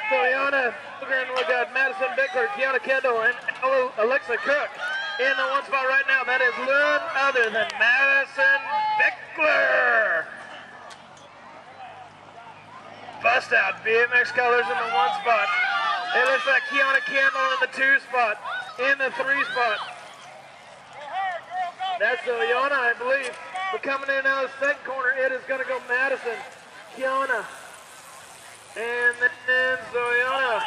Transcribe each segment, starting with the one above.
So Yana, we got Madison Bickler, Kiana Kendall, and Alexa Cook in the one spot right now. That is none other than Madison Bickler. Bust out BMX colors in the one spot. It looks like Kiana Kendall in the two spot, in the three spot. That's Yana, I believe. But coming in out of the second corner, it is going to go Madison, Kiana, and then Zoyana.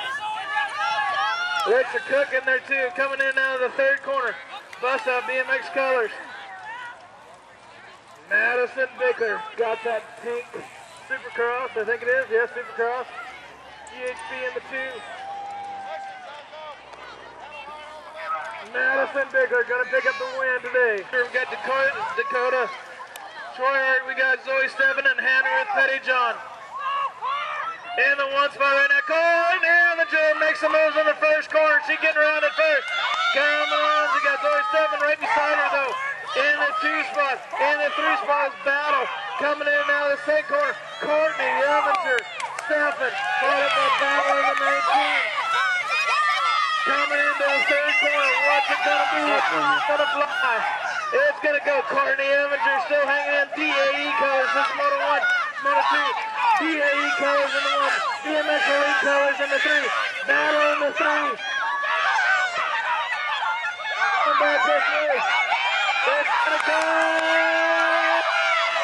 Alexa Cook in there too, coming in out of the third corner. Bust out BMX colors. Madison Bickler got that pink Supercross, I think it is, yes, Supercross. GHP in the two. Madison Bickler gonna pick up the win today. Here we got Dakota Troyard, we got Zoe Steffen and Hannah Pettyjohn. In the one spot right now, Courtney Evanger makes some moves in the first corner. She getting around at first. Come on, she got Zoe Steffen right beside her though. In the two spot, in the three spot is Battle. Coming in now the second corner, Courtney Evanger, Steffen, followed by Battle in the 19. Coming into the third corner, what's it gonna be? It's gonna fly. It's gonna go Courtney Evanger still hanging in DAE colors. This is Moto 1, Moto 2. DAE colors in the one, BMX Elite colors in the three. Battle in the three. Come back this way. It's gonna go.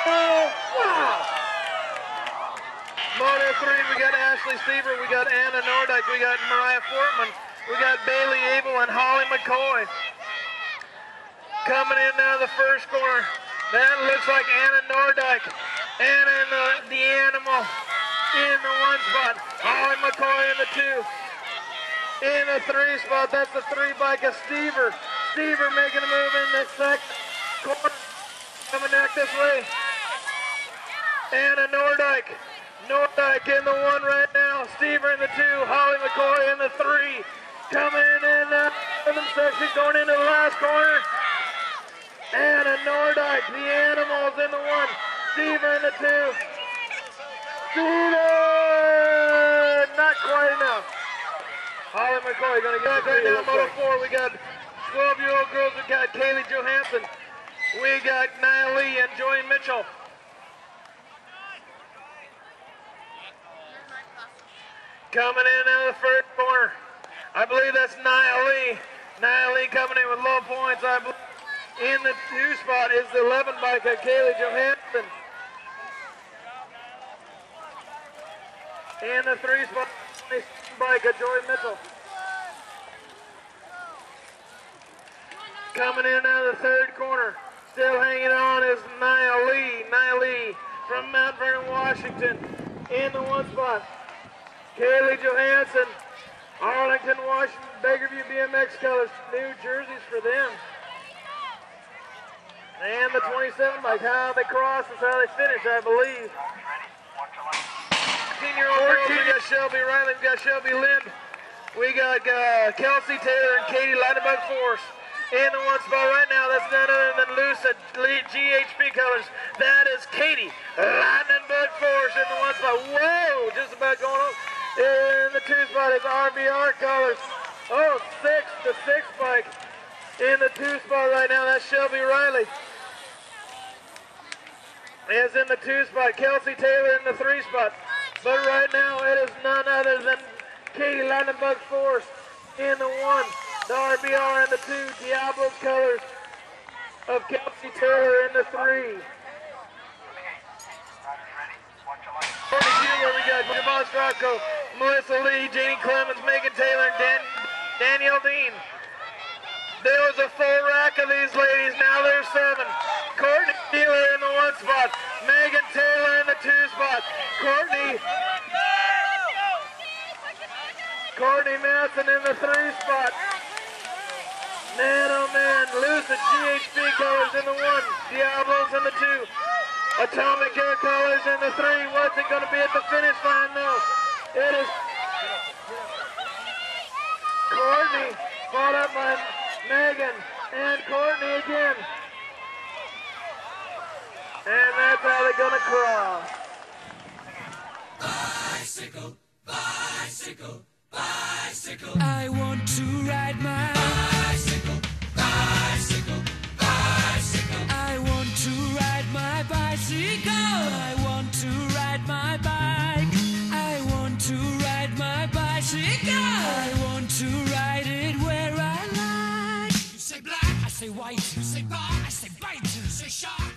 Oh, wow. Moto 3, we got Ashley Seaver, we got Anna Nordyke, we got Mariah Fortman. We got Bailey Abel and Holly McCoy. Coming in now the first corner. That looks like Anna Nordyke. Anna in the Animal in the one spot. Holly McCoy in the two. In the three spot, that's the three bike of Stever. Stever making a move in the second corner. Coming back this way. Anna Nordyke. Nordyke in the one right now. Stever in the two. Holly McCoy in the three. Coming in the rhythm section, going into the last corner. Anna Nordyke, the Animals in the one. Stever in the two. Stever! Not quite enough. Holly McCoy going to get right now. Moto 4, we got 12-year-old girls. We got Kaylee Johansson. We got Nia Lee and Joy Mitchell. Coming in out of the first corner. I believe that's Nia Lee. Nia Lee coming in with low points. I believe in the two spot is the 11 bike of Kaylee Johansson. In the three spot bike of Joy Mitchell. Coming in out of the third corner. Still hanging on is Nia Lee. Nia Lee from Mount Vernon, Washington. In the one spot. Kaylee Johansson. Arlington, Washington, Bakerview BMX colors, new jerseys for them. And the 27 bike, how they cross is how they finish, I believe. 14-year-old girls, we got Shelby Riley, we got Shelby Lind. We got Kelsey Taylor and Katie Lightnbug Force. In the one spot right now, that's none other than Lucid GHP colors. That is Katie Lightnbug Force in the one spot. Whoa, just about going on. In the two spot is RBR colors. Oh, 6 bike. In the two spot right now, that's Shelby Riley. Is in the two spot. Kelsey Taylor in the three spot. But right now, it is none other than Katie Lightnbug Force in the one. The RBR in the two. Diablo's colors of Kelsey Taylor in the three. We got Javon Stracco, Melissa Lee, Janie Clemens, Megan Taylor, and Danielle Dean. There was a full rack of these ladies, now there's 7. Courtney Taylor in the one spot, Megan Taylor in the two spot, Courtney Madsen in the three spot. Man, oh man, Lucid GHP colors in the one, Diablos in the two. Atomic Air colors in the three. What's it going to be at the finish line though? It is Courtney, followed up by Megan, and Courtney again. And that's how they're going to cross. Bicycle, bicycle. bicycle, bicycle. I want to ride my bicycle, bicycle, bicycle. I want to ride my bicycle. I want to ride my bike. I want to ride my bicycle. I want to ride it where I like. You say black, I say white. You say bar, I say bite. You say shark,